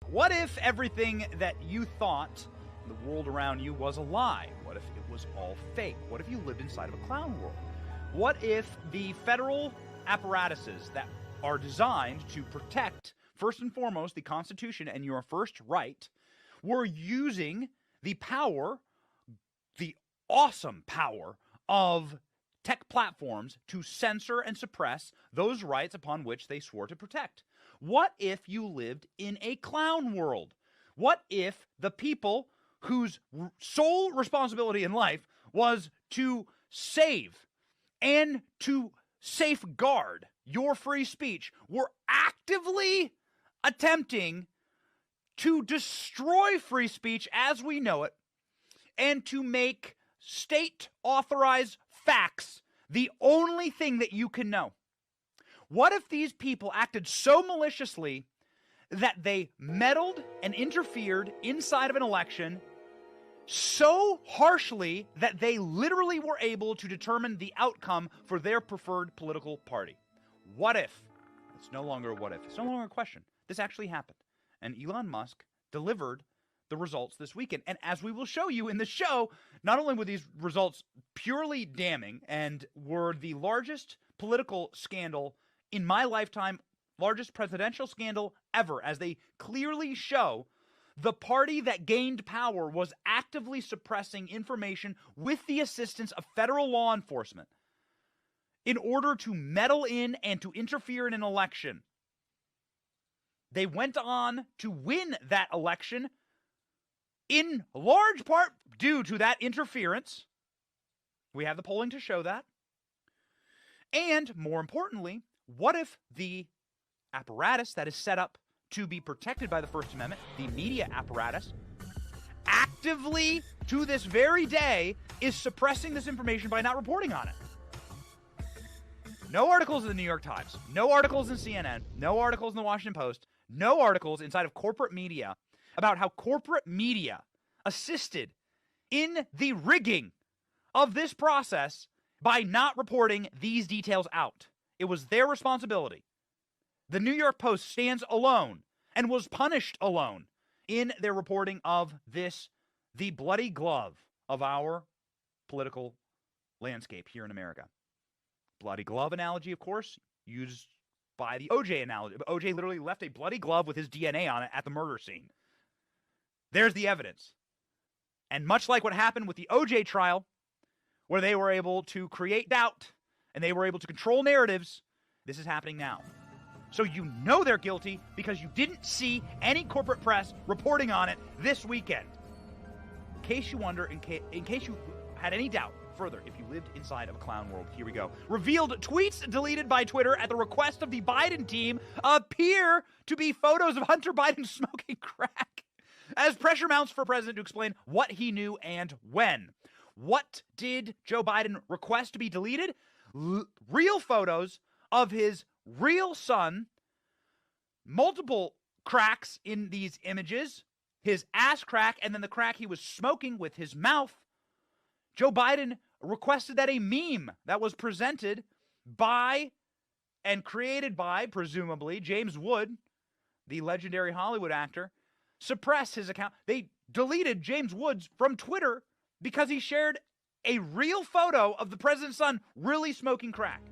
What if everything that you thought the world around you was a lie? What if it was all fake? What if you lived inside of a clown world? What if the federal apparatuses that are designed to protect, first and foremost, the Constitution and your first right were using the power, the awesome power of tech platforms to censor and suppress those rights upon which they swore to protect? What if you lived in a clown world? What if the people whose sole responsibility in life was to save and to safeguard your free speech were actively attempting to destroy free speech as we know it and to make state-authorized facts the only thing that you can know? What if these people acted so maliciously that they meddled and interfered inside of an election so harshly that they literally were able to determine the outcome for their preferred political party? What if? It's no longer a what if. It's no longer a question. This actually happened. And Elon Musk delivered the results this weekend. And as we will show you in the show, not only were these results purely damning and were the largest political scandal in my lifetime, largest presidential scandal ever, as they clearly show the party that gained power was actively suppressing information with the assistance of federal law enforcement in order to meddle in and to interfere in an election. They went on to win that election in large part due to that interference. We have the polling to show that. And more importantly, what if the apparatus that is set up to be protected by the First Amendment, the media apparatus, actively to this very day is suppressing this information by not reporting on it? No articles in the New York Times, no articles in CNN, no articles in the Washington Post, no articles inside of corporate media about how corporate media assisted in the rigging of this process by not reporting these details out. It was their responsibility. The New York Post stands alone and was punished alone in their reporting of this, the bloody glove of our political landscape here in America. Bloody glove analogy, of course, used by the OJ analogy. OJ literally left a bloody glove with his DNA on it at the murder scene. There's the evidence. And much like what happened with the OJ trial, where they were able to create doubt and they were able to control narratives, this is happening now. So you know they're guilty because you didn't see any corporate press reporting on it this weekend. In case you wonder, in case you had any doubt further, if you lived inside of a clown world, here we go. Revealed tweets deleted by Twitter at the request of the Biden team appear to be photos of Hunter Biden smoking crack, as pressure mounts for president to explain what he knew and when. What did Joe Biden request to be deleted? Real photos of his real son, multiple cracks in these images, his ass crack, and then the crack he was smoking with his mouth. Joe Biden requested that a meme that was presented by and created by, presumably, James Wood, the legendary Hollywood actor, suppress his account. They deleted James Woods from Twitter because he shared a real photo of the president's son really smoking crack.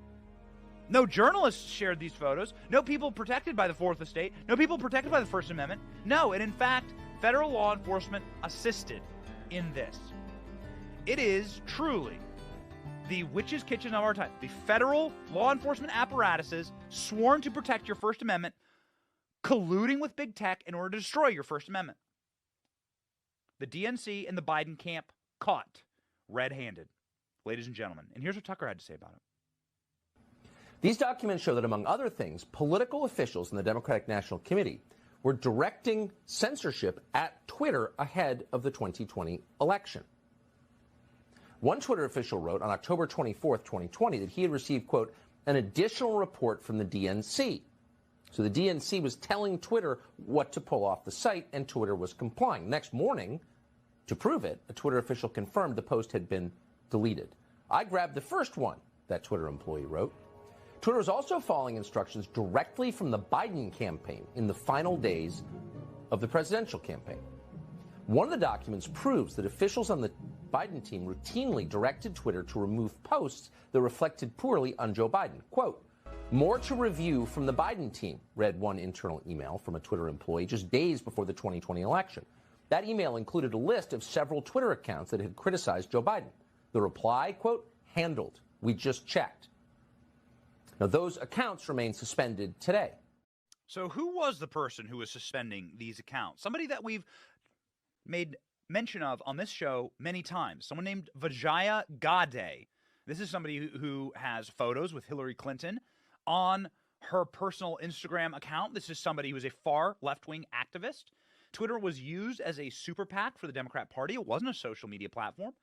No journalists shared these photos. No people protected by the Fourth Estate. No people protected by the First Amendment. No, and in fact, federal law enforcement assisted in this. It is truly the witch's kitchen of our time. The federal law enforcement apparatuses sworn to protect your First Amendment, colluding with big tech in order to destroy your First Amendment. The DNC and the Biden camp caught red-handed, ladies and gentlemen. And here's what Tucker had to say about it. These documents show that, among other things, political officials in the Democratic National Committee were directing censorship at Twitter ahead of the 2020 election. One Twitter official wrote on October 24th, 2020, that he had received, quote, an additional report from the DNC. So the DNC was telling Twitter what to pull off the site, and Twitter was complying. Next morning, to prove it, a Twitter official confirmed the post had been deleted. I grabbed the first one, that Twitter employee wrote. Twitter was also following instructions directly from the Biden campaign in the final days of the presidential campaign. One of the documents proves that officials on the Biden team routinely directed Twitter to remove posts that reflected poorly on Joe Biden. Quote, "More to review from the Biden team," read one internal email from a Twitter employee just days before the 2020 election. That email included a list of several Twitter accounts that had criticized Joe Biden. The reply, quote, "Handled. We just checked." Now, those accounts remain suspended today. So who was the person who was suspending these accounts? Somebody that we've made mention of on this show many times. Someone named Vijaya Gadde. This is somebody who has photos with Hillary Clinton on her personal Instagram account. This is somebody who is a far left-wing activist. Twitter was used as a super PAC for the Democrat Party. It wasn't a social media platform.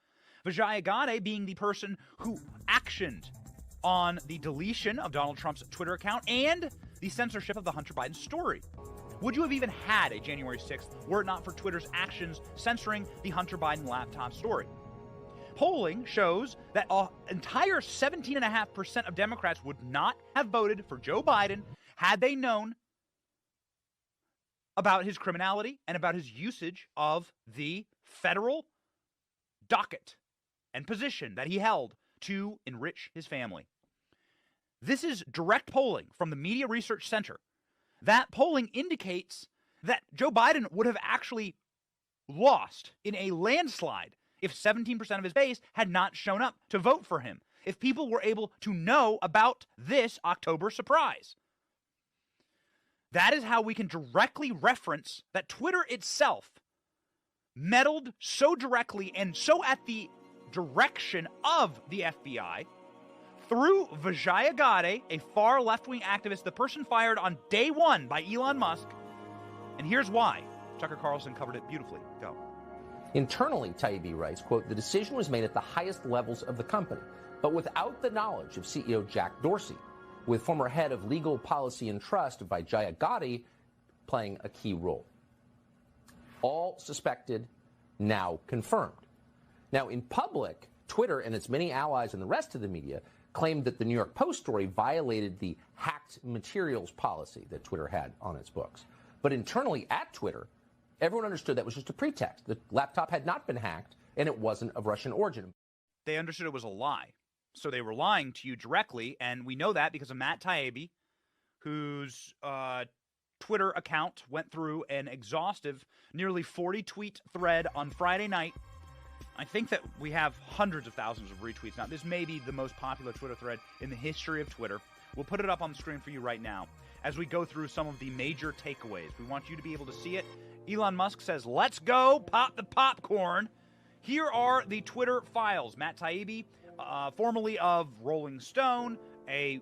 Vijaya Gadde being the person who actioned on the deletion of Donald Trump's Twitter account and the censorship of the Hunter Biden story. Would you have even had a January 6th were it not for Twitter's actions censoring the Hunter Biden laptop story? Polling shows that an entire 17.5% of Democrats would not have voted for Joe Biden had they known about his criminality and about his usage of the federal docket and position that he held to enrich his family. This is direct polling from the Media Research Center. That polling indicates that Joe Biden would have actually lost in a landslide if 17% of his base had not shown up to vote for him, if people were able to know about this October surprise. That is how we can directly reference that Twitter itself meddled so directly and so at the direction of the FBI through Vijaya Gadde, a far left-wing activist, the person fired on day one by Elon Musk. And here's why. Tucker Carlson covered it beautifully. Go. Internally, Taibbi writes, quote, "The decision was made at the highest levels of the company, but without the knowledge of CEO Jack Dorsey, with former head of legal policy and trust Vijaya Gadde playing a key role. All suspected, now confirmed." Now, in public, Twitter and its many allies and the rest of the media claimed that the New York Post story violated the hacked materials policy that Twitter had on its books. But internally at Twitter, everyone understood that was just a pretext. The laptop had not been hacked, and it wasn't of Russian origin. They understood it was a lie. So they were lying to you directly, and we know that because of Matt Taibbi, whose Twitter account went through an exhaustive, nearly 40-tweet thread on Friday night. I think that we have hundreds of thousands of retweets now. This may be the most popular Twitter thread in the history of Twitter. We'll put it up on the screen for you right now as we go through some of the major takeaways. We want you to be able to see it. Elon Musk says, "Let's go, pop the popcorn." Here are the Twitter files. Matt Taibbi, formerly of Rolling Stone, a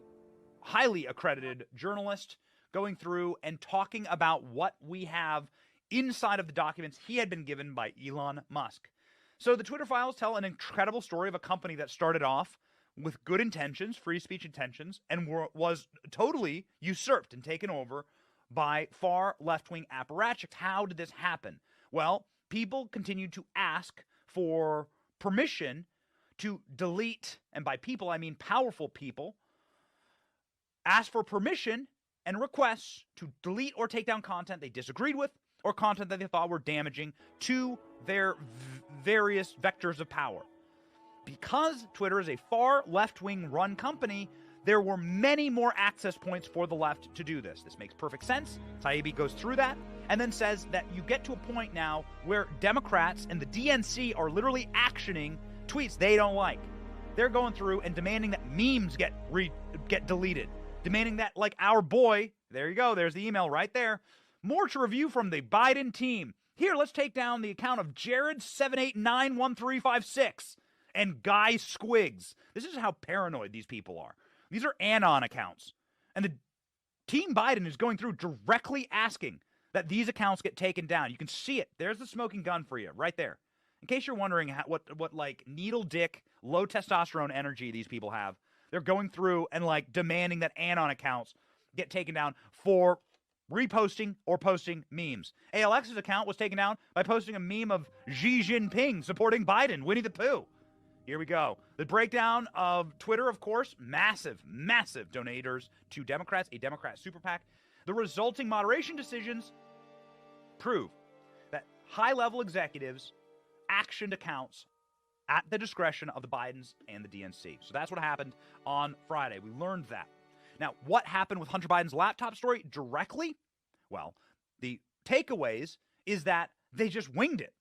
highly accredited journalist, going through and talking about what we have inside of the documents he had been given by Elon Musk. So the Twitter files tell an incredible story of a company that started off with good intentions, free speech intentions, and was totally usurped and taken over by far left-wing apparatchiks. How did this happen? Well, people continued to ask for permission to delete, and by people I mean powerful people, ask for permission and requests to delete or take down content they disagreed with or content that they thought were damaging to their various vectors of power. Because Twitter is a far left-wing run company, there were many more access points for the left to do this. This makes perfect sense. Taibbi goes through that and then says that you get to a point now where Democrats and the DNC are literally actioning tweets they don't like. They're going through and demanding that memes get deleted, demanding that, like our boy, there you go, there's the email right there. More to review from the Biden team. Here, let's take down the account of Jared7891356 and Guy Squigs. This is how paranoid these people are. These are Anon accounts. And the Team Biden is going through directly asking that these accounts get taken down. You can see it. There's the smoking gun for you right there. In case you're wondering what like needle dick, low testosterone energy these people have, they're going through and like demanding that Anon accounts get taken down for reposting or posting memes. ALX's account was taken down by posting a meme of Xi Jinping supporting Biden, Winnie the Pooh. Here we go. The breakdown of Twitter, of course, massive, massive donators to Democrats, a Democrat super PAC. The resulting moderation decisions prove that high-level executives actioned accounts at the discretion of the Bidens and the DNC. So that's what happened on Friday. We learned that. Now, what happened with Hunter Biden's laptop story directly? Well, the takeaways is that they just winged it.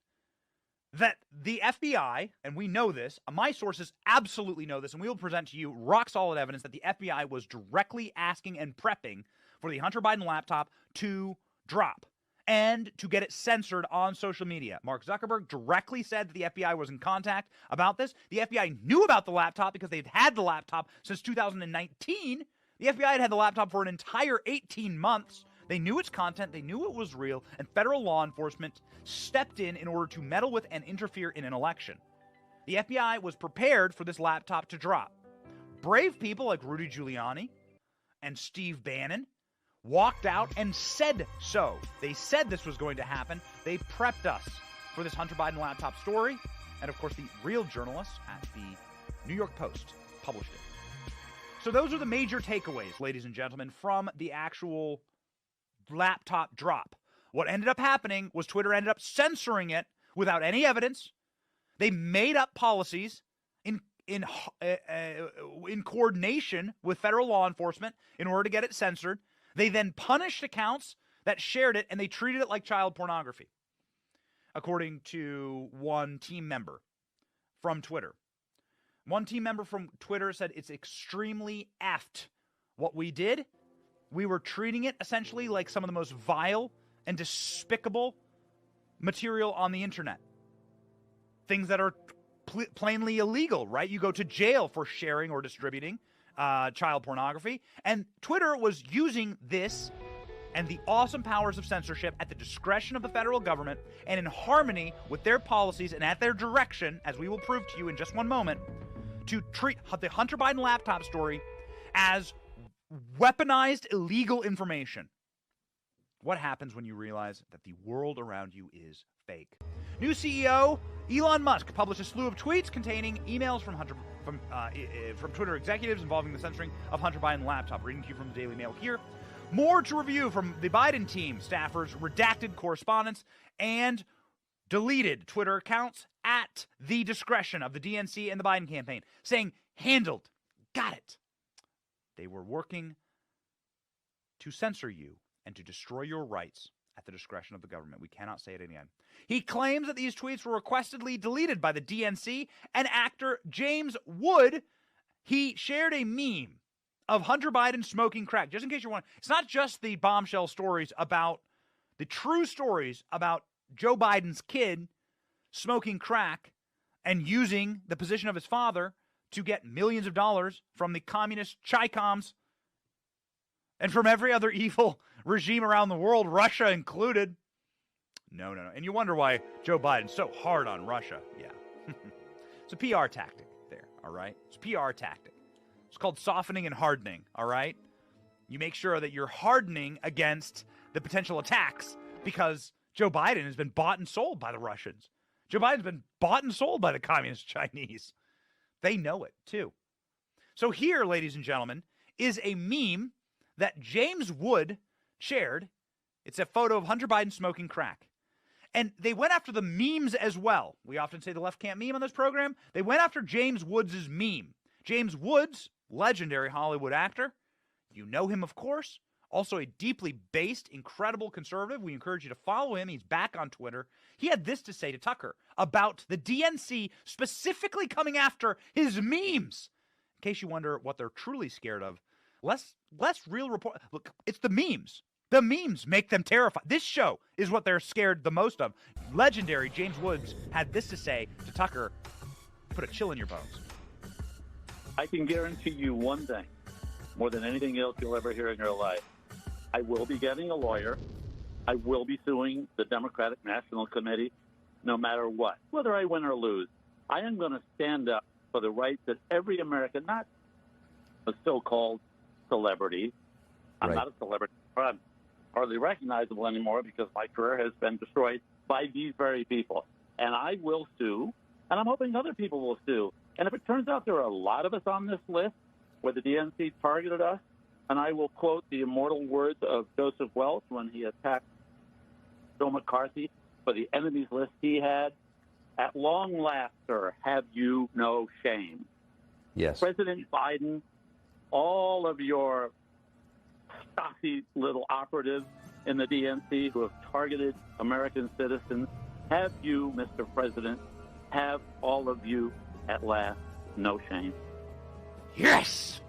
That the FBI, and we know this, my sources absolutely know this, and we will present to you rock-solid evidence that the FBI was directly asking and prepping for the Hunter Biden laptop to drop and to get it censored on social media. Mark Zuckerberg directly said that the FBI was in contact about this. The FBI knew about the laptop because they've had the laptop since 2019. The FBI had had the laptop for an entire 18 months. They knew its content, they knew it was real, and federal law enforcement stepped in order to meddle with and interfere in an election. The FBI was prepared for this laptop to drop. Brave people like Rudy Giuliani and Steve Bannon walked out and said so. They said this was going to happen. They prepped us for this Hunter Biden laptop story. And of course, the real journalists at the New York Post published it. So those are the major takeaways, ladies and gentlemen, from the actual laptop drop. What ended up happening was Twitter ended up censoring it without any evidence. They made up policies in coordination with federal law enforcement in order to get it censored. They then punished accounts that shared it, and they treated it like child pornography, according to one team member from Twitter. One team member from Twitter said it's extremely effed what we did. We were treating it essentially like some of the most vile and despicable material on the internet. Things that are plainly illegal, right? You go to jail for sharing or distributing child pornography. And Twitter was using this and the awesome powers of censorship at the discretion of the federal government and in harmony with their policies and at their direction, as we will prove to you in just one moment, to treat the Hunter Biden laptop story as weaponized illegal information. What happens when you realize that the world around you is fake? New CEO Elon Musk published a slew of tweets containing emails from Twitter executives involving the censoring of Hunter Biden laptop. Reading to you from the Daily Mail here. More to review from the Biden team, staffers, redacted correspondence, and deleted Twitter accounts at the discretion of the DNC and the Biden campaign, saying, handled, got it. They were working to censor you and to destroy your rights at the discretion of the government. We cannot say it again. He claims that these tweets were requestedly deleted by the DNC and actor James Wood. He shared a meme of Hunter Biden smoking crack. Just in case you're wondering, it's not just the bombshell stories about the true stories about Joe Biden's kid smoking crack and using the position of his father to get millions of dollars from the communist Chi-Coms and from every other evil regime around the world, Russia included. No. And you wonder why Joe Biden's so hard on Russia. Yeah. It's a PR tactic there, all right? It's a PR tactic. It's called softening and hardening, all right? You make sure that you're hardening against the potential attacks because Joe Biden has been bought and sold by the Russians. Joe Biden's been bought and sold by the communist Chinese. They know it, too. So here, ladies and gentlemen, is a meme that James Wood shared. It's a photo of Hunter Biden smoking crack. And they went after the memes as well. We often say the left can't meme on this program. They went after James Woods' meme. James Woods, legendary Hollywood actor. You know him, of course. Also a deeply based, incredible conservative. We encourage you to follow him. He's back on Twitter. He had this to say to Tucker about the DNC specifically coming after his memes. In case you wonder what they're truly scared of, less real report. Look, it's the memes. The memes make them terrified. This show is what they're scared the most of. Legendary James Woods had this to say to Tucker. Put a chill in your bones. I can guarantee you one thing, more than anything else you'll ever hear in your life. I will be getting a lawyer. I will be suing the Democratic National Committee no matter what. Whether I win or lose, I am going to stand up for the rights that every American, not a so-called celebrity. I'm not a celebrity. I'm hardly recognizable anymore because my career has been destroyed by these very people. And I will sue, and I'm hoping other people will sue. And if it turns out there are a lot of us on this list where the DNC targeted us, and I will quote the immortal words of Joseph Welch when he attacked Bill McCarthy for the enemies list he had. At long last, sir, have you no shame? Yes. President Biden, all of your stocky little operatives in the DNC who have targeted American citizens, have you, Mr. President, have all of you at last no shame? Yes!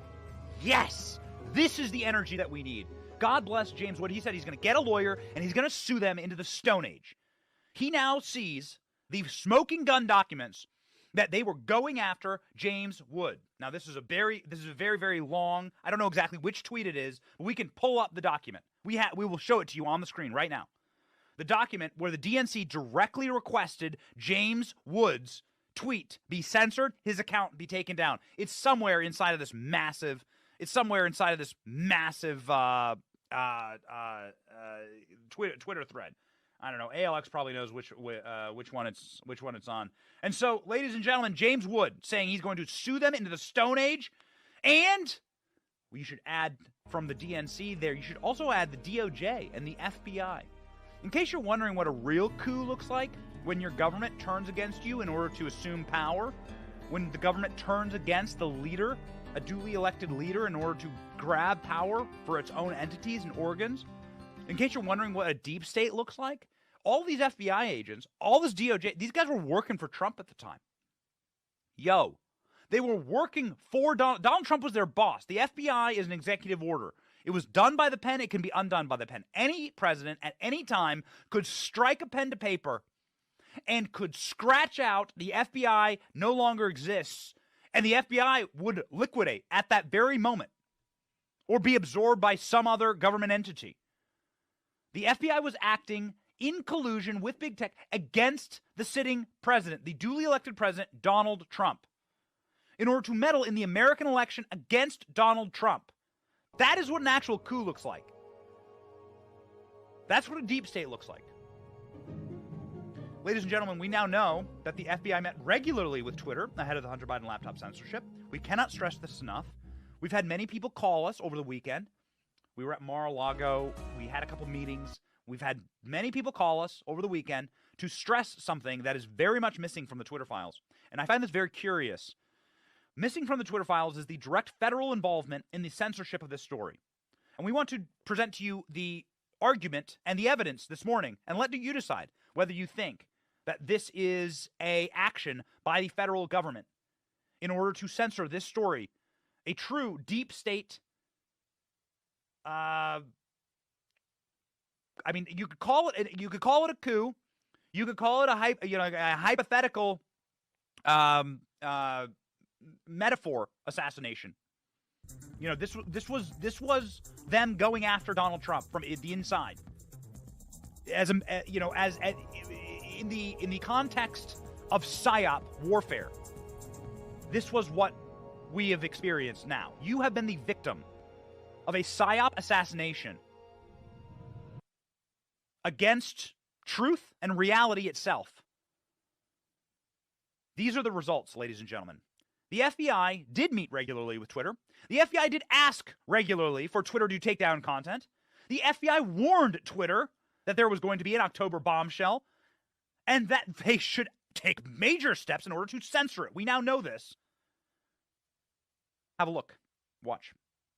Yes! This is the energy that we need. God bless James Wood. He said he's going to get a lawyer and he's going to sue them into the Stone Age. He now sees the smoking gun documents that they were going after James Wood. Now, this is a very, very long, I don't know exactly which tweet it is, but we can pull up the document. We will show it to you on the screen right now. The document where the DNC directly requested James Wood's tweet be censored, his account be taken down. It's somewhere inside of this massive, Twitter thread. I don't know. ALX probably knows which one it's on. And so, ladies and gentlemen, James Wood saying he's going to sue them into the Stone Age, and you should add from the DNC there. You should also add the DOJ and the FBI. In case you're wondering what a real coup looks like, when your government turns against you in order to assume power, when the government turns against the leader, a duly elected leader, in order to grab power for its own entities and organs. In case you're wondering what a deep state looks like, all these FBI agents, all this DOJ, these guys were working for Trump at the time. They were working for Donald Trump was their boss. The FBI is an executive order. It was done by the pen. It can be undone by the pen. Any president at any time could strike a pen to paper and could scratch out the FBI no longer exists, and the FBI would liquidate at that very moment or be absorbed by some other government entity. The FBI was acting in collusion with big tech against the sitting president, the duly elected president, Donald Trump, in order to meddle in the American election against Donald Trump. That is what an actual coup looks like. That's what a deep state looks like. Ladies and gentlemen, we now know that the FBI met regularly with Twitter ahead of the Hunter Biden laptop censorship. We cannot stress this enough. We've had many people call us over the weekend. We were at Mar-a-Lago. We had a couple meetings. We've had many people call us over the weekend to stress something that is very much missing from the Twitter files. And I find this very curious. Missing from the Twitter files is the direct federal involvement in the censorship of this story. And we want to present to you the argument and the evidence this morning and let you decide whether you think that this is an action by the federal government in order to censor this story, a true deep state. You could call it a coup. You could call it a hypothetical metaphor assassination. This was them going after Donald Trump from the inside. In the context of PSYOP warfare, this was what we have experienced now. You have been the victim of a PSYOP assassination against truth and reality itself. These are the results, ladies and gentlemen. The FBI did meet regularly with Twitter. The FBI did ask regularly for Twitter to take down content. The FBI warned Twitter that there was going to be an October bombshell and that they should take major steps in order to censor it. We now know this. Have a look. Watch.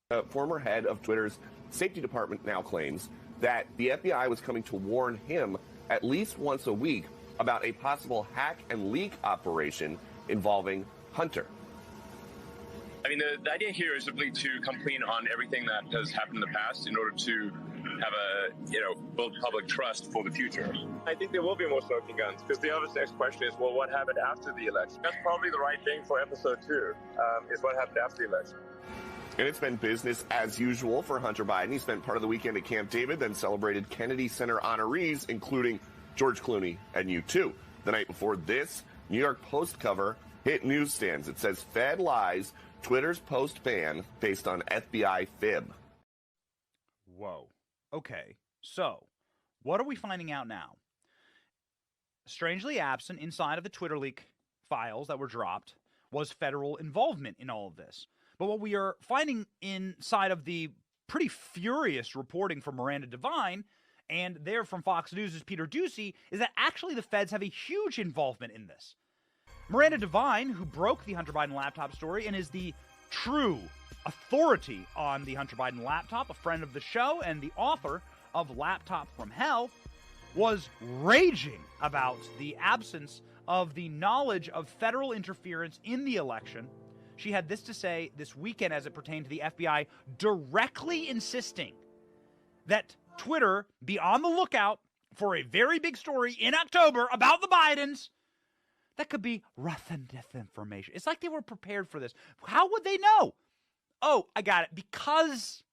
The former head of Twitter's safety department now claims that the FBI was coming to warn him at least once a week about a possible hack and leak operation involving Hunter. I mean, the idea here is simply to come clean on everything that has happened in the past in order to have build public trust for the future. I think there will be more smoking guns because the obvious next question is, well, what happened after the election? That's probably the right thing for episode 2, is what happened after the election. And it's been business as usual for Hunter Biden. He spent part of the weekend at Camp David, then celebrated Kennedy Center honorees, including George Clooney and U2. The night before this, New York Post cover hit newsstands. It says, Fed lies, Twitter's post ban based on FBI fib. Whoa. Okay. So, what are we finding out now? Strangely absent inside of the Twitter leak files that were dropped was federal involvement in all of this. But what we are finding inside of the pretty furious reporting from Miranda Devine and there from Fox News' Peter Doocy, is that actually the feds have a huge involvement in this. Miranda Devine, who broke the Hunter Biden laptop story and is the true authority on the Hunter Biden laptop, a friend of the show and the author of Laptop from Hell, was raging about the absence of the knowledge of federal interference in the election. She had this to say this weekend as it pertained to the FBI, directly insisting that Twitter be on the lookout for a very big story in October about the Bidens that could be rough and disinformation. It's like they were prepared for this. How would they know? Oh, I got it. Because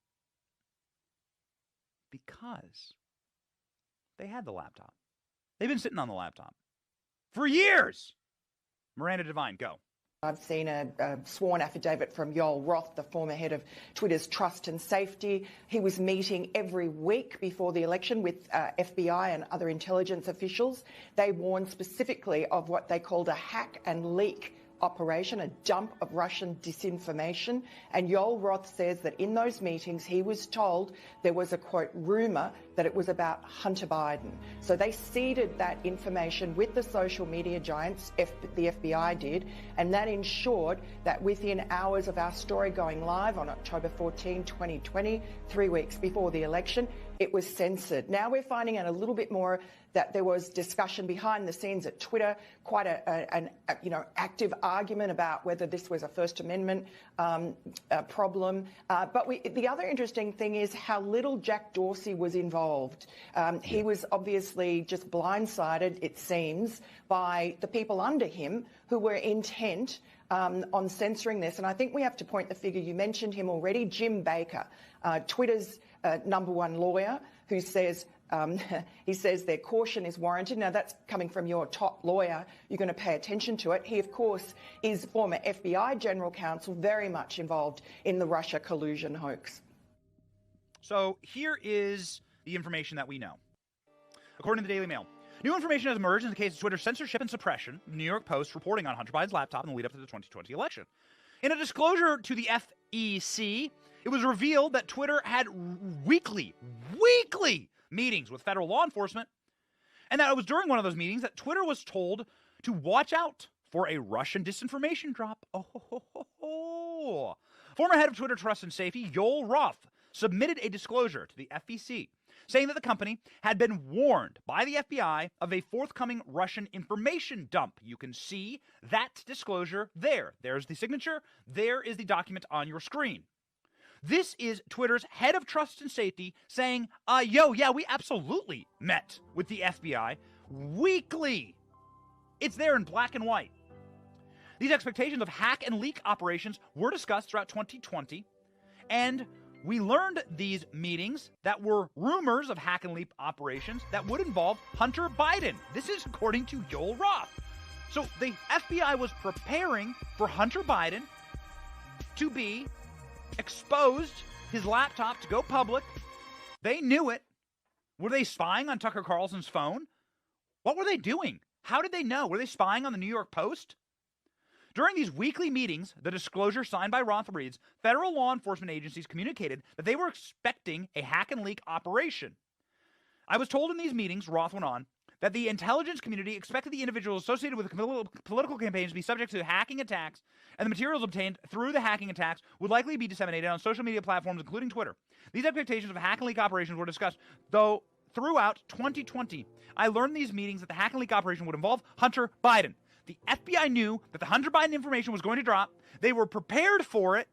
they had the laptop. They've been sitting on the laptop for years. Miranda Devine, go. I've seen a sworn affidavit from Yoel Roth, the former head of Twitter's Trust and Safety. He was meeting every week before the election with FBI and other intelligence officials. They warned specifically of what they called a hack and leak operation, a dump of Russian disinformation. And Yoel Roth says that in those meetings he was told there was a, quote, rumour that it was about Hunter Biden. So they seeded that information with the social media giants, the FBI did, and that ensured that within hours of our story going live on October 14, 2020, 3 weeks before the election, it was censored. Now we're finding out a little bit more that there was discussion behind the scenes at Twitter, quite an active argument about whether this was a First Amendment problem. But the other interesting thing is how little Jack Dorsey was involved. He was obviously just blindsided, it seems, by the people under him who were intent on censoring this. And I think we have to point the figure, you mentioned him already, Jim Baker, Twitter's #1 lawyer, who says he says their caution is warranted. Now, that's coming from your top lawyer. You're going to pay attention to it. He, of course, is former FBI general counsel, very much involved in the Russia collusion hoax. So here is the information that we know. According to the Daily Mail, new information has emerged in the case of Twitter's censorship and suppression, the New York Post reporting on Hunter Biden's laptop in the lead up to the 2020 election. In a disclosure to the FEC, it was revealed that Twitter had weekly meetings with federal law enforcement, and that it was during one of those meetings that Twitter was told to watch out for a Russian disinformation drop. Former head of Twitter Trust and Safety, Yoel Roth, submitted a disclosure to the FEC, saying that the company had been warned by the FBI of a forthcoming Russian information dump. You can see that disclosure there. There's the signature. There is the document on your screen. This is Twitter's head of trust and safety saying, we absolutely met with the FBI weekly. It's there in black and white. These expectations of hack and leak operations were discussed throughout 2020, and we learned these meetings that were rumors of hack and leak operations that would involve Hunter Biden. This is according to Yoel Roth. So the FBI was preparing for Hunter Biden to be exposed, his laptop to go public. They knew it. Were they spying on Tucker Carlson's phone? What were they doing? How did they know? Were they spying on the New York Post? During these weekly meetings, the disclosure signed by Roth reads, federal law enforcement agencies communicated that they were expecting a hack and leak operation. I was told in these meetings, Roth went on, that the intelligence community expected the individuals associated with the political campaigns to be subject to hacking attacks, and the materials obtained through the hacking attacks would likely be disseminated on social media platforms, including Twitter. These expectations of hack and leak operations were discussed, though throughout 2020, I learned in these meetings that the hack and leak operation would involve Hunter Biden. The FBI knew that the Hunter Biden information was going to drop. They were prepared for it,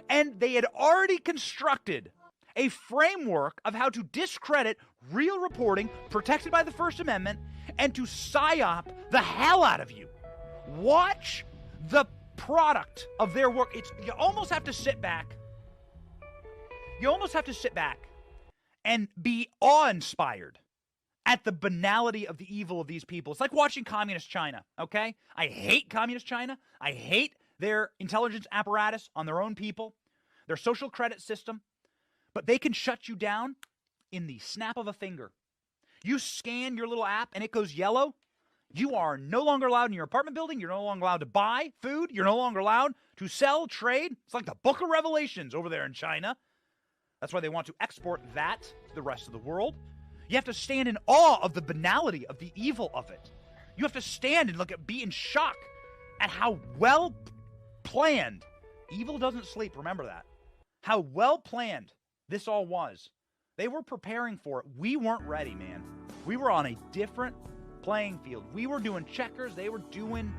and they had already constructed a framework of how to discredit real reporting protected by the First Amendment and to psyop the hell out of you. Watch the product of their work. You almost have to sit back. You almost have to sit back and be awe-inspired at the banality of the evil of these people. It's like watching communist China, okay? I hate communist China. I hate their intelligence apparatus on their own people, their social credit system. But they can shut you down in the snap of a finger. You scan your little app and it goes yellow. You are no longer allowed in your apartment building. You're no longer allowed to buy food. You're no longer allowed to sell, trade. It's like the Book of Revelations over there in China. That's why they want to export that to the rest of the world. You have to stand in awe of the banality, of the evil of it. You have to stand and be in shock at how well planned. Evil doesn't sleep, remember that. How well planned this all was. They were preparing for it. We weren't ready, man. We were on a different playing field. We were doing checkers. They were doing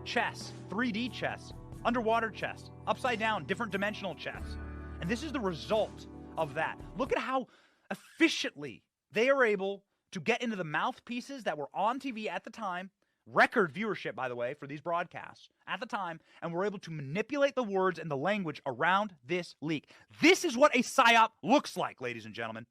chess, 3D chess, underwater chess, upside down, different dimensional chess. And this is the result of that. Look at how efficiently they are able to get into the mouthpieces that were on TV at the time, record viewership, by the way, for these broadcasts at the time, and were able to manipulate the words and the language around this leak. This is what a PSYOP looks like, ladies and gentlemen.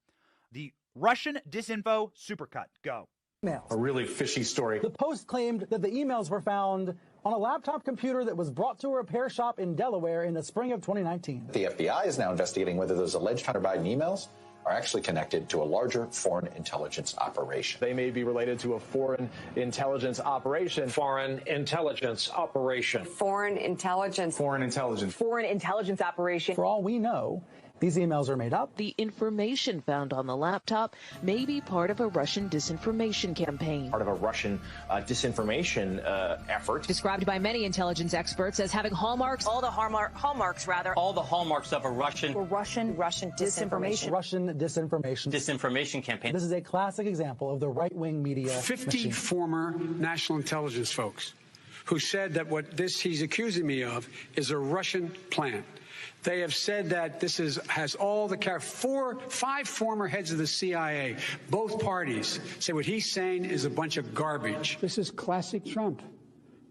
The Russian disinfo supercut. Go. A really fishy story. The Post claimed that the emails were found on a laptop computer that was brought to a repair shop in Delaware in the spring of 2019. The FBI is now investigating whether those alleged Hunter Biden emails are actually connected to a larger foreign intelligence operation. They may be related to a foreign intelligence operation. Foreign intelligence operation. Foreign intelligence. Foreign intelligence. Foreign intelligence operation. For all we know, these emails are made up. The information found on the laptop may be part of a Russian disinformation campaign. Part of a Russian disinformation effort. Described by many intelligence experts as having hallmarks. All the hallmarks of a Russian disinformation. Russian disinformation. Disinformation campaign. This is a classic example of the right-wing media 50 machine. former national intelligence folks who said that what he's accusing me of is a Russian plan. They have said that this has all the 5 former heads of the CIA, both parties, say what he's saying is a bunch of garbage. This is classic Trump.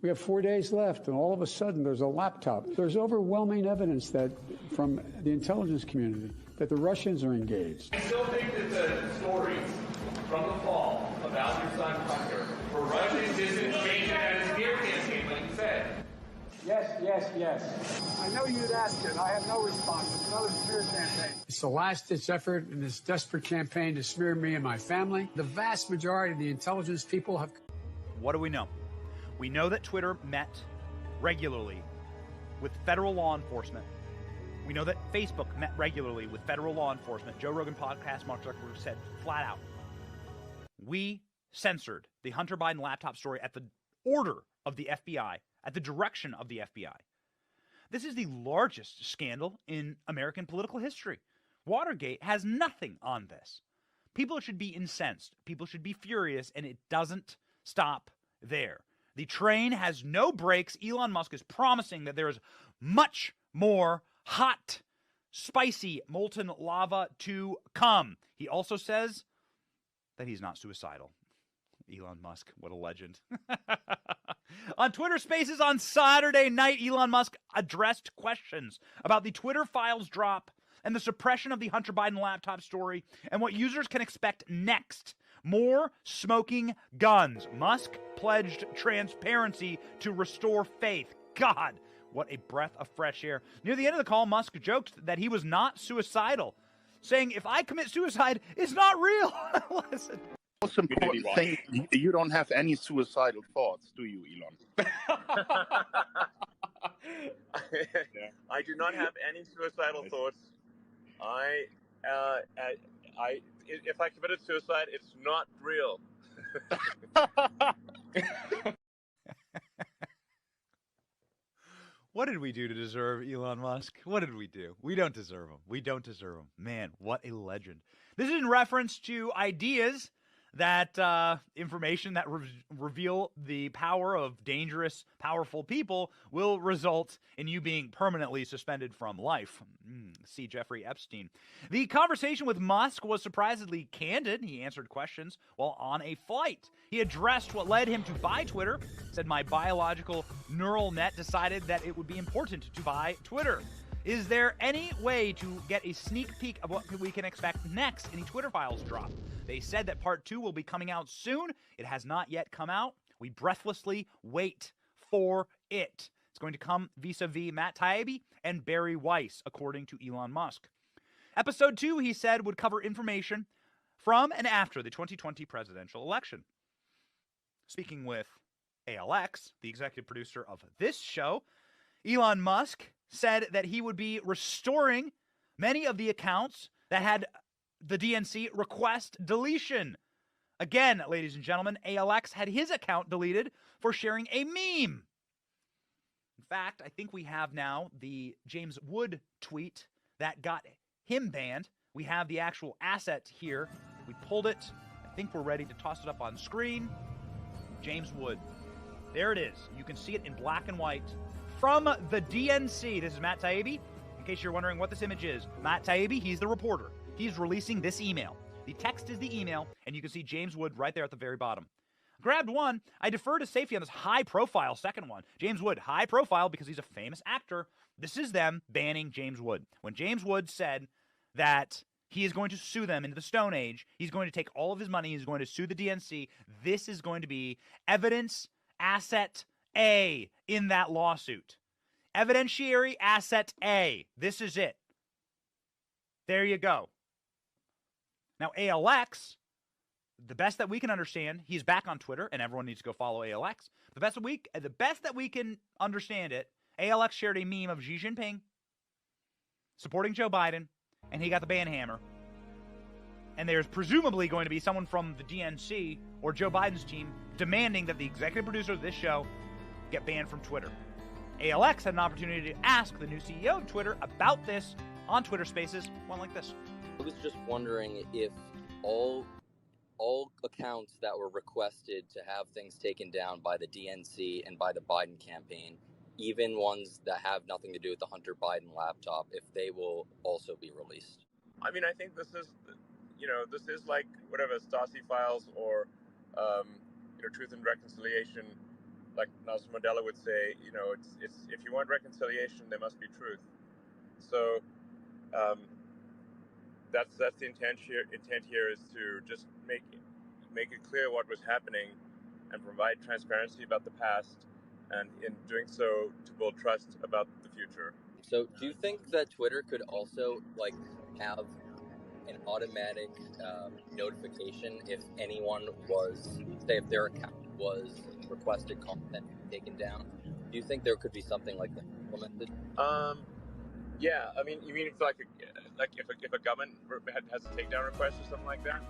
We have 4 days left, and all of a sudden there's a laptop. There's overwhelming evidence that from the intelligence community that the Russians are engaged. I still think that the stories from the fall about your son Hunter were Russian disinformation and a smear campaign, like you said. Yes. I know you'd ask it. I have no response. It's another smear campaign. It's the last-ditch effort in this desperate campaign to smear me and my family. The vast majority of the intelligence people have... What do we know? We know that Twitter met regularly with federal law enforcement. We know that Facebook met regularly with federal law enforcement. Joe Rogan podcast, Mark Zuckerberg said flat out, we censored the Hunter Biden laptop story at the order of the FBI, at the direction of the FBI. This is the largest scandal in American political history. Watergate has nothing on this. People should be incensed. People should be furious, and it doesn't stop there. The train has no brakes. Elon Musk is promising that there is much more hot, spicy, molten lava to come. He also says that he's not suicidal. Elon Musk, what a legend. On Twitter Spaces on Saturday night, Elon Musk addressed questions about the Twitter files drop and the suppression of the Hunter Biden laptop story and what users can expect next. More smoking guns. Musk pledged transparency to restore faith. God, what a breath of fresh air. Near the end of the call, Musk joked that he was not suicidal, saying, if I commit suicide, it's not real. Listen. Most important thing, you don't have any suicidal thoughts, do you, Elon? I do not have any suicidal thoughts. If I committed suicide, it's not real. What did we do to deserve Elon Musk? What did we do? We don't deserve him. We don't deserve him. Man, what a legend. This is in reference to ideas that information that reveal the power of dangerous, powerful people will result in you being permanently suspended from life. See Jeffrey Epstein. The conversation with Musk was surprisingly candid. He answered questions while on a flight. He addressed what led him to buy Twitter, said my biological neural net decided that it would be important to buy Twitter. Is there any way to get a sneak peek of what we can expect next in the Twitter files drop? They said that part 2 will be coming out soon. It has not yet come out. We breathlessly wait for it. It's going to come vis-a-vis Matt Taibbi and Barry Weiss, according to Elon Musk. Episode 2, he said, would cover information from and after the 2020 presidential election. Speaking with ALX, the executive producer of this show, Elon Musk said that he would be restoring many of the accounts that had the DNC request deletion. Again, ladies and gentlemen, ALX had his account deleted for sharing a meme. In fact, I think we have now the James Wood tweet that got him banned. We have the actual asset here. We pulled it. I think we're ready to toss it up on screen. James Wood. There it is. You can see it in black and white from the DNC. This is Matt Taibbi. In case you're wondering what this image is, Matt Taibbi, he's the reporter. He's releasing this email. The text is the email, and you can see James Wood right there at the very bottom. Grabbed one. I defer to safety on this high-profile second one. James Wood, high profile because he's a famous actor. This is them banning James Wood. When James Wood said that he is going to sue them into the Stone Age, he's going to take all of his money, he's going to sue the DNC, this is going to be evidence asset A in that lawsuit. Evidentiary asset A. This is it. There you go. Now, ALX, the best that we can understand, he's back on Twitter, and everyone needs to go follow ALX. The best that we can understand it, ALX shared a meme of Xi Jinping supporting Joe Biden, and he got the ban hammer. And there's presumably going to be someone from the DNC or Joe Biden's team demanding that the executive producer of this show get banned from Twitter. ALX had an opportunity to ask the new CEO of Twitter about this on Twitter Spaces, one like this. I was just wondering if all accounts that were requested to have things taken down by the DNC and by the Biden campaign, even ones that have nothing to do with the Hunter Biden laptop, if they will also be released. I mean, I think this is like whatever Stasi files or, Truth and Reconciliation, like Nelson Mandela would say. It's if you want reconciliation, there must be truth. So, that's the intent here. Intent here is to just make it clear what was happening, and provide transparency about the past, and in doing so, to build trust about the future. So, do you think that Twitter could also have an automatic notification if anyone was, say, if their account was requested content taken down? Do you think there could be something like that implemented? Yeah. I mean, you mean if if a government has a takedown request or something like that?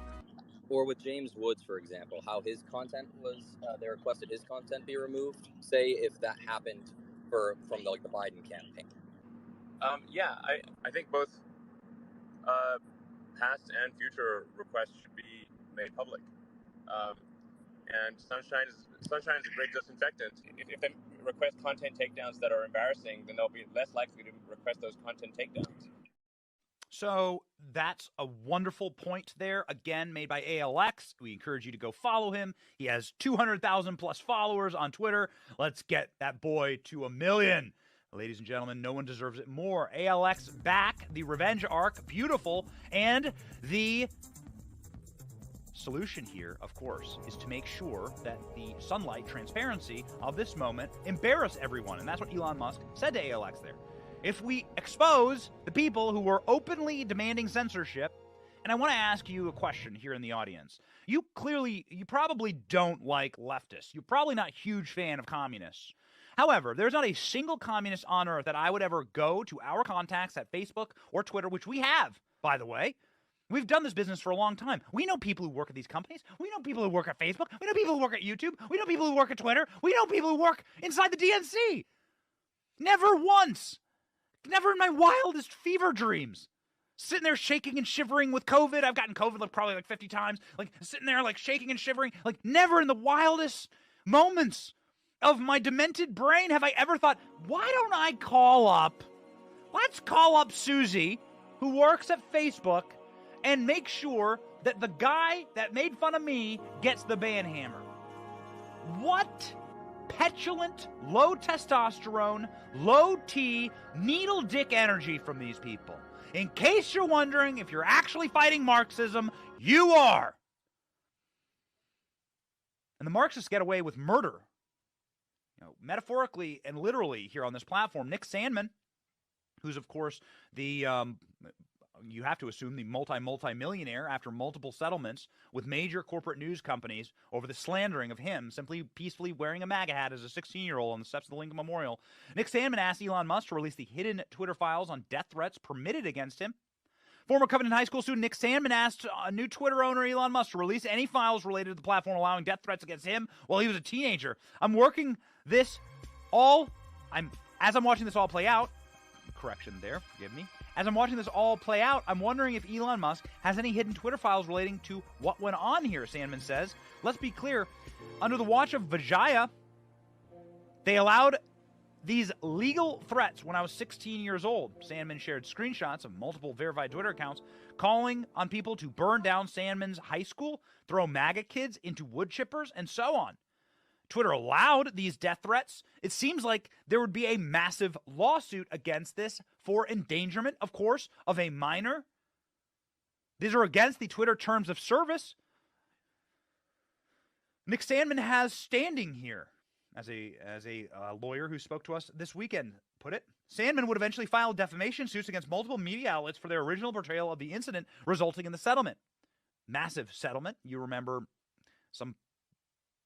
Or with James Woods, for example, how his content was, they requested his content be removed. Say if that happened from the Biden campaign. Yeah, I think both past and future requests should be made public. And Sunshine is a great disinfectant. If they request content takedowns that are embarrassing, then they'll be less likely to request those content takedowns. So that's a wonderful point there, again, made by ALX. We encourage you to go follow him. He has 200,000 plus followers on Twitter. Let's get that boy to 1 million. Ladies and gentlemen, no one deserves it more. ALX back, the revenge arc, beautiful, and the solution here, of course, is to make sure that the sunlight transparency of this moment embarrass everyone, and that's what Elon Musk said to ALX there. If we expose the people who were openly demanding censorship, and I want to ask you a question here in the audience. You probably don't like leftists. You're probably not a huge fan of communists. However, there's not a single communist on earth that I would ever go to our contacts at Facebook or Twitter, which we have, by the way. We've done this business for a long time. We know people who work at these companies. We know people who work at Facebook. We know people who work at YouTube. We know people who work at Twitter. We know people who work inside the DNC. Never once. Never in my wildest fever dreams. Sitting there shaking and shivering with COVID. I've gotten COVID probably 50 times. Sitting there shaking and shivering. Never in the wildest moments of my demented brain have I ever thought, why don't I call up? Let's call up Susie, who works at Facebook, and make sure that the guy that made fun of me gets the ban hammer. What petulant, low testosterone, low T, needle dick energy from these people. In case you're wondering if you're actually fighting Marxism, you are. And the Marxists get away with murder. Metaphorically and literally here on this platform, Nick Sandmann, who's of course the you have to assume the multi-millionaire after multiple settlements with major corporate news companies over the slandering of him simply peacefully wearing a MAGA hat as a 16-year-old on the steps of the Lincoln Memorial. Nick Sandmann asked Elon Musk to release the hidden Twitter files on death threats permitted against him Former Covenant High School student Nick Sandman asked a new Twitter owner Elon Musk to release any files related to the platform allowing death threats against him while he was a teenager. As I'm watching this all play out, correction there, forgive me. As I'm watching this all play out, I'm wondering if Elon Musk has any hidden Twitter files relating to what went on here, Sandman says. Let's be clear. Under the watch of Vijaya, they allowed these legal threats when I was 16 years old. Sandman shared screenshots of multiple verified Twitter accounts calling on people to burn down Sandman's high school, throw MAGA kids into wood chippers, and so on. Twitter allowed these death threats. It seems like there would be a massive lawsuit against this for endangerment, of course, of a minor. These are against the Twitter terms of service. Nick Sandman has standing here, as a lawyer who spoke to us this weekend put it. Sandman would eventually file defamation suits against multiple media outlets for their original portrayal of the incident, resulting in the settlement. Massive settlement. You remember some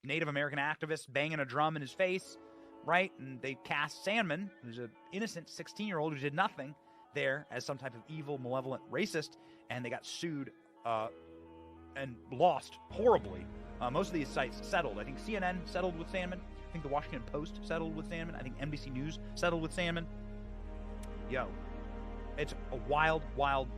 Native American activist banging a drum in his face, right? And they cast Sandman, who's an innocent 16-year-old who did nothing there, as some type of evil, malevolent racist, and they got sued and lost horribly. Most of these sites settled. I think CNN settled with Sandman. I think the Washington Post settled with Sandman. I think NBC News settled with Sandman. Yo, it's a wild, wild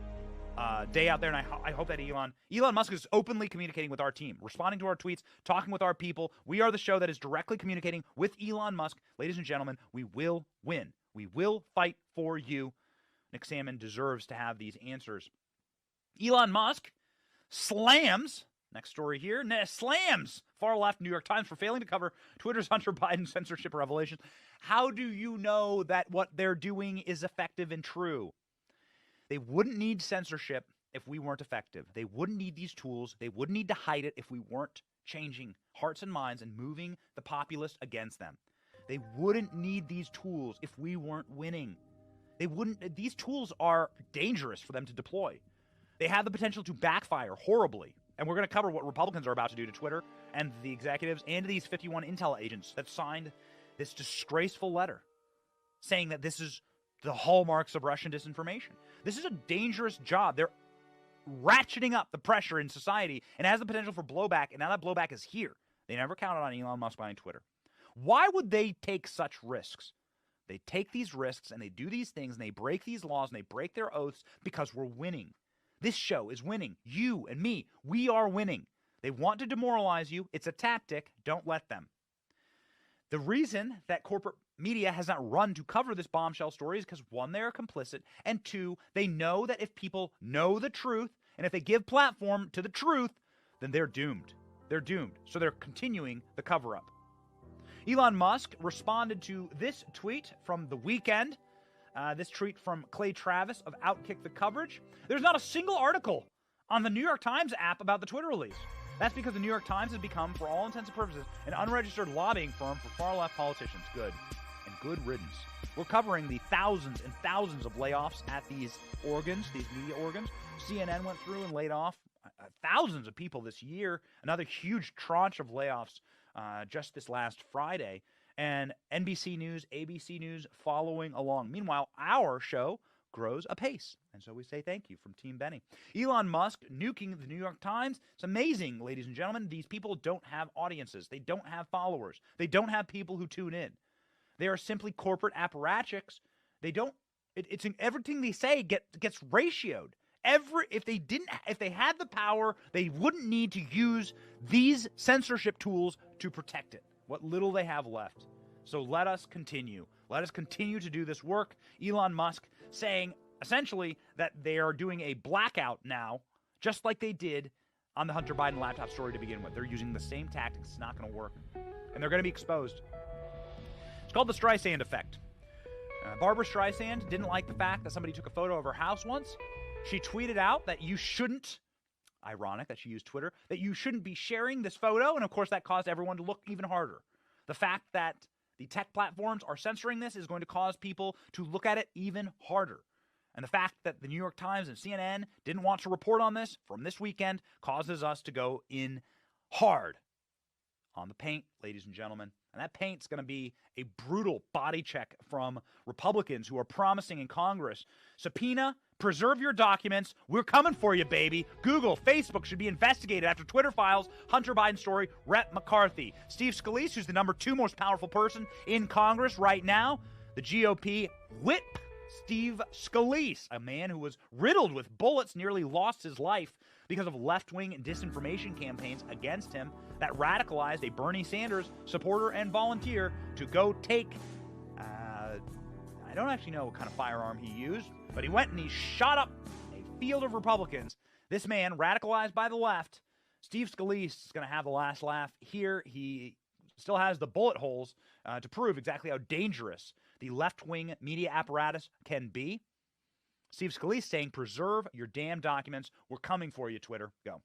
day out there, and I hope that Elon Musk is openly communicating with our team, responding to our tweets, talking with our people. We are the show that is directly communicating with Elon Musk. Ladies and gentlemen, we will win. We will fight for you. Nick Sandman deserves to have these answers. Elon Musk slams, next story here, slams far-left New York Times for failing to cover Twitter's Hunter Biden censorship revelations. How do you know that what they're doing is effective and true? They wouldn't need censorship if we weren't effective. They wouldn't need these tools. They wouldn't need to hide it if we weren't changing hearts and minds and moving the populace against them. They wouldn't need these tools if we weren't winning. These tools are dangerous for them to deploy. They have the potential to backfire horribly. And we're going to cover what Republicans are about to do to Twitter and the executives and these 51 intel agents that signed this disgraceful letter saying that this is the hallmarks of Russian disinformation. This is a dangerous job. They're ratcheting up the pressure in society and has the potential for blowback, and now that blowback is here. They never counted on Elon Musk buying Twitter. Why would they take such risks? They take these risks and they do these things and they break these laws and they break their oaths because we're winning. This show is winning. You and me, we are winning. They want to demoralize you. It's a tactic. Don't let them. The reason that corporate media has not run to cover this bombshell story is because, one, they are complicit, and two, they know that if people know the truth and if they give platform to the truth, then they're doomed. They're doomed. So they're continuing the cover-up. Elon Musk responded to this tweet from the weekend. This tweet from Clay Travis of Outkick the Coverage. There's not a single article on the New York Times app about the Twitter release. That's because the New York Times has become, for all intents and purposes, an unregistered lobbying firm for far-left politicians. Good. And good riddance. We're covering the thousands and thousands of layoffs at these organs, these media organs. CNN went through and laid off thousands of people this year. Another huge tranche of layoffs just this last Friday. And NBC News, ABC News following along. Meanwhile, our show grows apace. And so we say thank you from Team Benny. Elon Musk nuking the New York Times. It's amazing, ladies and gentlemen. These people don't have audiences. They don't have followers. They don't have people who tune in. They are simply corporate apparatchiks. They don't. It's in everything they say gets ratioed. If they had the power, they wouldn't need to use these censorship tools to protect it. What little they have left. So let us continue. Let us continue to do this work. Elon Musk saying essentially that they are doing a blackout now, just like they did on the Hunter Biden laptop story to begin with. They're using the same tactics. It's not going to work. And they're going to be exposed. It's called the Streisand effect. Barbara Streisand didn't like the fact that somebody took a photo of her house once. She tweeted out that you shouldn't, ironic that she used Twitter, that you shouldn't be sharing this photo. And of course, that caused everyone to look even harder. The fact that the tech platforms are censoring this is going to cause people to look at it even harder. And the fact that the New York Times and CNN didn't want to report on this from this weekend causes us to go in hard on the paint, ladies and gentlemen. And that paint's going to be a brutal body check from Republicans who are promising in Congress subpoena, preserve your documents. We're coming for you, baby. Google, Facebook should be investigated after Twitter files Hunter Biden story, Rep McCarthy. Steve Scalise, who's the number 2 most powerful person in Congress right now, the GOP whip Steve Scalise, a man who was riddled with bullets, nearly lost his life because of left-wing disinformation campaigns against him that radicalized a Bernie Sanders supporter and volunteer to go take, I don't actually know what kind of firearm he used, but he went and he shot up a field of Republicans. This man, radicalized by the left, Steve Scalise, is going to have the last laugh here. He still has the bullet holes to prove exactly how dangerous the left-wing media apparatus can be. Steve Scalise saying, preserve your damn documents. We're coming for you, Twitter. Go.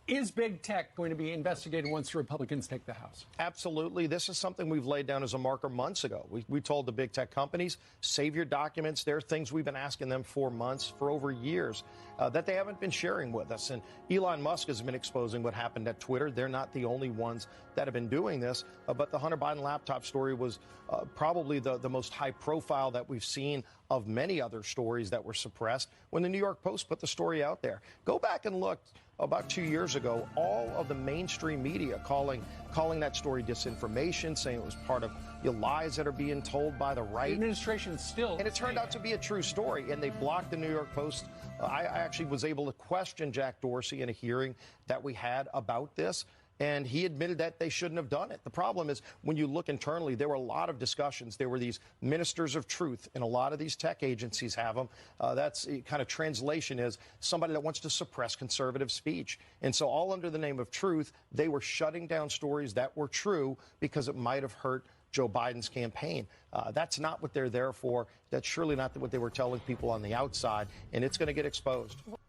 Is big tech going to be investigated once the Republicans take the House? Absolutely. This is something we've laid down as a marker months ago. We told the big tech companies, save your documents. There are things we've been asking them for months, for over years, that they haven't been sharing with us. And Elon Musk has been exposing what happened at Twitter. They're not the only ones that have been doing this. But the Hunter Biden laptop story was probably the most high profile that we've seen of many other stories that were suppressed when the New York Post put the story out there. Go back and look. About 2 years ago, all of the mainstream media calling that story disinformation, saying it was part of the lies that are being told by the right. The administration still. And it turned out to be a true story, and they blocked the New York Post. I actually was able to question Jack Dorsey in a hearing that we had about this. And he admitted that they shouldn't have done it. The problem is when you look internally, there were a lot of discussions. There were these ministers of truth, and a lot of these tech agencies have them. That's kind of translation is somebody that wants to suppress conservative speech. And so all under the name of truth, they were shutting down stories that were true because it might have hurt Joe Biden's campaign. That's not what they're there for. That's surely not what they were telling people on the outside, and it's going to get exposed.